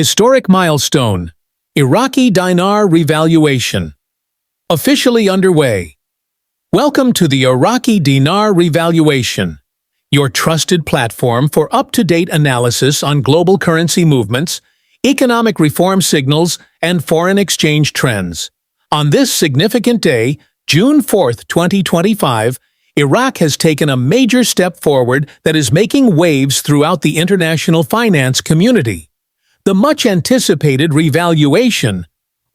Historic milestone. Iraqi Dinar Revaluation. Officially underway. Welcome to the Iraqi Dinar Revaluation, your trusted platform for up-to-date analysis on global currency movements, economic reform signals, and foreign exchange trends. On this significant day, June 4, 2025, Iraq has taken a major step forward that is making waves throughout the international finance community. The much-anticipated revaluation,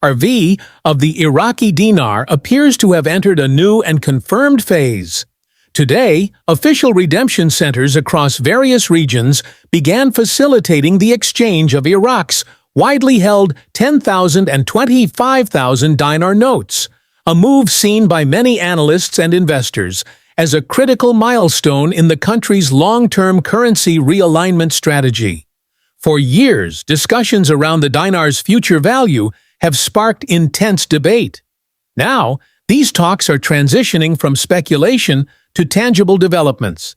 RV, of the Iraqi dinar appears to have entered a new and confirmed phase. Today, official redemption centers across various regions began facilitating the exchange of Iraq's widely held 10,000 and 25,000 dinar notes, a move seen by many analysts and investors as a critical milestone in the country's long-term currency realignment strategy. For years, discussions around the dinar's future value have sparked intense debate. Now, these talks are transitioning from speculation to tangible developments.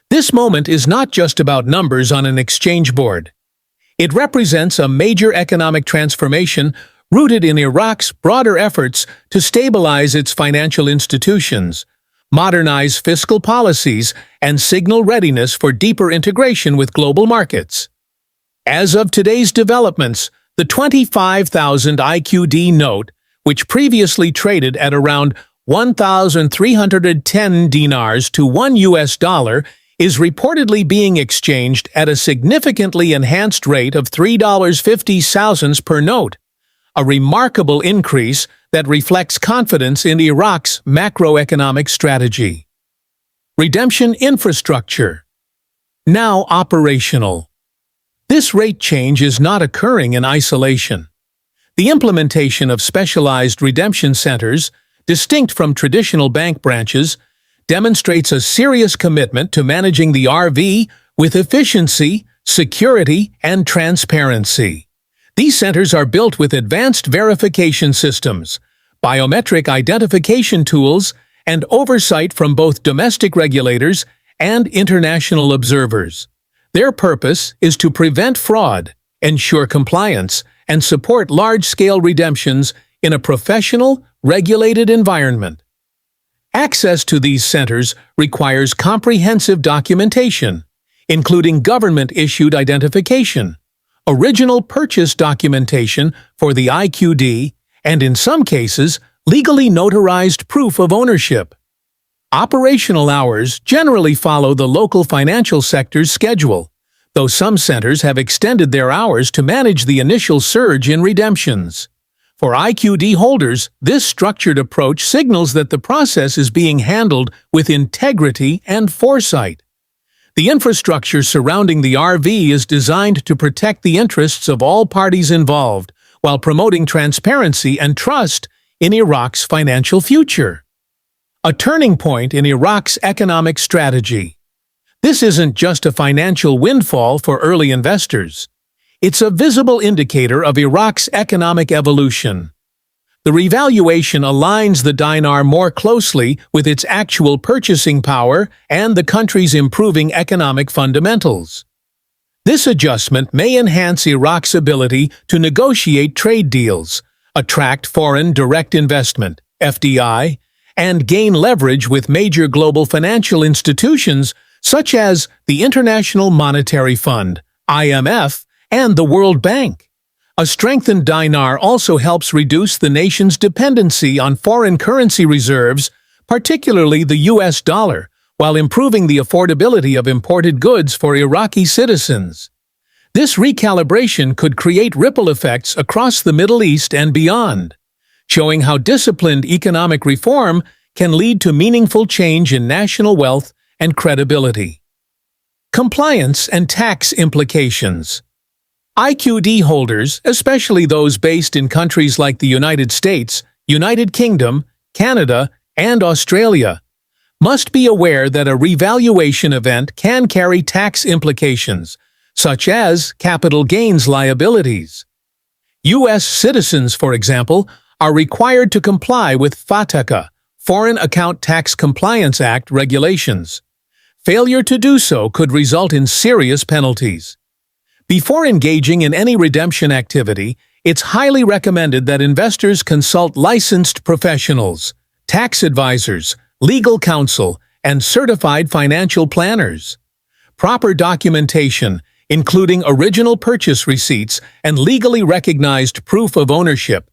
This moment is not just about numbers on an exchange board. It represents a major economic transformation rooted in Iraq's broader efforts to stabilize its financial institutions, modernize fiscal policies, and signal readiness for deeper integration with global markets. As of today's developments, the 25,000 IQD note, which previously traded at around 1,310 dinars to $1, is reportedly being exchanged at a significantly enhanced rate of $3.50 per note, a remarkable increase that reflects confidence in Iraq's macroeconomic strategy. Redemption infrastructure. Now operational. This rate change is not occurring in isolation. The implementation of specialized redemption centers, distinct from traditional bank branches, demonstrates a serious commitment to managing the RV with efficiency, security, and transparency. These centers are built with advanced verification systems, biometric identification tools, and oversight from both domestic regulators and international observers. Their purpose is to prevent fraud, ensure compliance, and support large-scale redemptions in a professional, regulated environment. Access to these centers requires comprehensive documentation, including government-issued identification, original purchase documentation for the IQD, and in some cases, legally notarized proof of ownership. Operational hours generally follow the local financial sector's schedule, though some centers have extended their hours to manage the initial surge in redemptions. For IQD holders, this structured approach signals that the process is being handled with integrity and foresight. The infrastructure surrounding the RV is designed to protect the interests of all parties involved, while promoting transparency and trust in Iraq's financial future. A turning point in Iraq's economic strategy. This isn't just a financial windfall for early investors. It's a visible indicator of Iraq's economic evolution. The revaluation aligns the dinar more closely with its actual purchasing power and the country's improving economic fundamentals. This adjustment may enhance Iraq's ability to negotiate trade deals, attract foreign direct investment, FDI, and gain leverage with major global financial institutions such as the International Monetary Fund, IMF, and the World Bank. A strengthened dinar also helps reduce the nation's dependency on foreign currency reserves, particularly the US dollar, while improving the affordability of imported goods for Iraqi citizens. This recalibration could create ripple effects across the Middle East and beyond, showing how disciplined economic reform can lead to meaningful change in national wealth and credibility. Compliance and tax implications. IQD holders, especially those based in countries like the United States, United Kingdom, Canada, and Australia, must be aware that a revaluation event can carry tax implications, such as capital gains liabilities. U.S. citizens, for example, are required to comply with FATCA, Foreign Account Tax Compliance Act regulations. Failure to do so could result in serious penalties. Before engaging in any redemption activity, it's highly recommended that investors consult licensed professionals, tax advisors, legal counsel, and certified financial planners. Proper documentation, including original purchase receipts and legally recognized proof of ownership,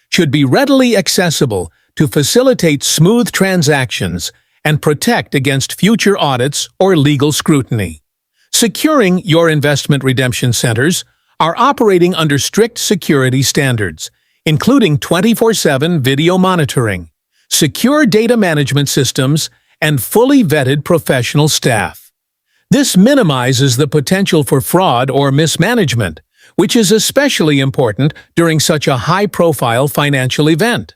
should be readily accessible to facilitate smooth transactions and protect against future audits or legal scrutiny. Securing your investment redemption centers are operating under strict security standards, including 24/7 video monitoring, secure data management systems, and fully vetted professional staff. This minimizes the potential for fraud or mismanagement, which is especially important during such a high-profile financial event.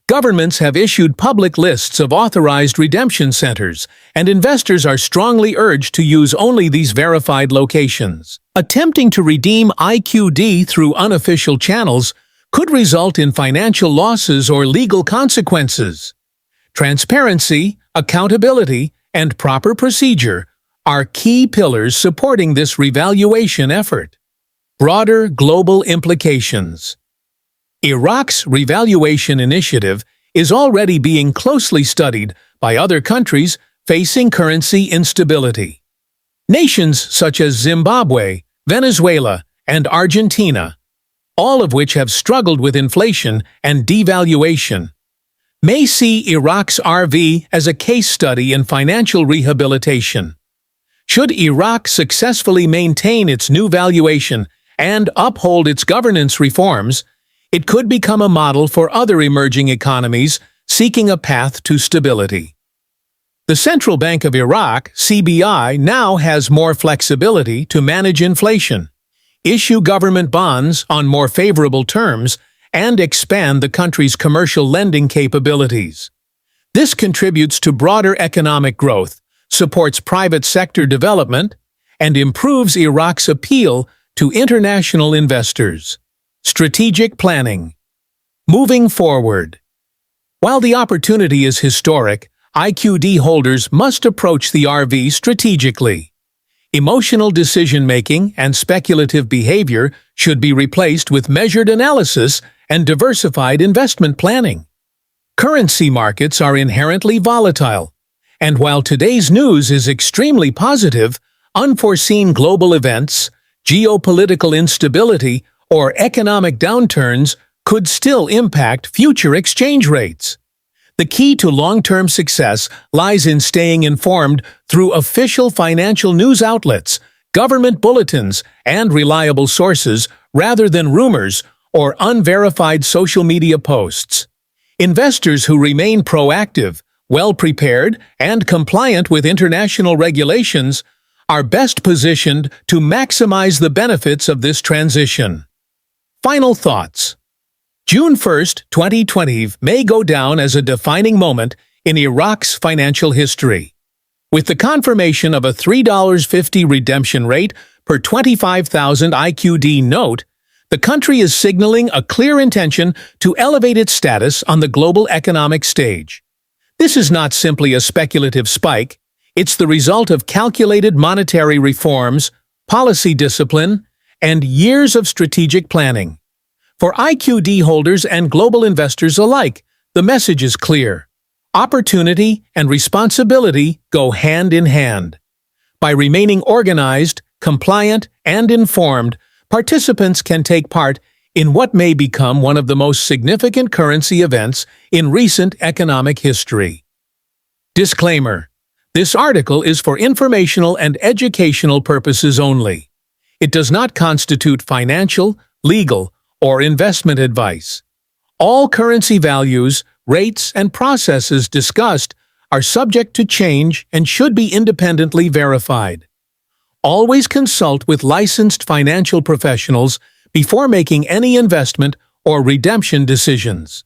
Governments have issued public lists of authorized redemption centers, and investors are strongly urged to use only these verified locations. Attempting to redeem IQD through unofficial channels could result in financial losses or legal consequences. Transparency, accountability, and proper procedure are key pillars supporting this revaluation effort. Broader global implications. Iraq's revaluation initiative is already being closely studied by other countries facing currency instability. Nations such as Zimbabwe, Venezuela, and Argentina, all of which have struggled with inflation and devaluation, may see Iraq's RV as a case study in financial rehabilitation. Should Iraq successfully maintain its new valuation and uphold its governance reforms, it could become a model for other emerging economies seeking a path to stability. The Central Bank of Iraq, CBI, now has more flexibility to manage inflation, issue government bonds on more favorable terms, and expand the country's commercial lending capabilities. This contributes to broader economic growth, supports private sector development, and improves Iraq's appeal to international investors. Strategic planning. Moving forward. While the opportunity is historic, IQD holders must approach the RV strategically. Emotional decision-making and speculative behavior should be replaced with measured analysis and diversified investment planning. Currency markets are inherently volatile, and while today's news is extremely positive, unforeseen global events, geopolitical instability, or economic downturns could still impact future exchange rates. The key to long-term success lies in staying informed through official financial news outlets, government bulletins, and reliable sources rather than rumors or unverified social media posts. Investors who remain proactive, well-prepared, and compliant with international regulations are best positioned to maximize the benefits of this transition. Final thoughts. June 1, 2020 may go down as a defining moment in Iraq's financial history. With the confirmation of a $3.50 redemption rate per 25,000 IQD note, the country is signaling a clear intention to elevate its status on the global economic stage. This is not simply a speculative spike, it's the result of calculated monetary reforms, policy discipline, and years of strategic planning. For IQD holders and global investors alike, the message is clear. Opportunity and responsibility go hand in hand. By remaining organized, compliant, and informed, participants can take part in what may become one of the most significant currency events in recent economic history. Disclaimer: this article is for informational and educational purposes only. It does not constitute financial, legal, or investment advice. All currency values, rates, and processes discussed are subject to change and should be independently verified. Always consult with licensed financial professionals before making any investment or redemption decisions.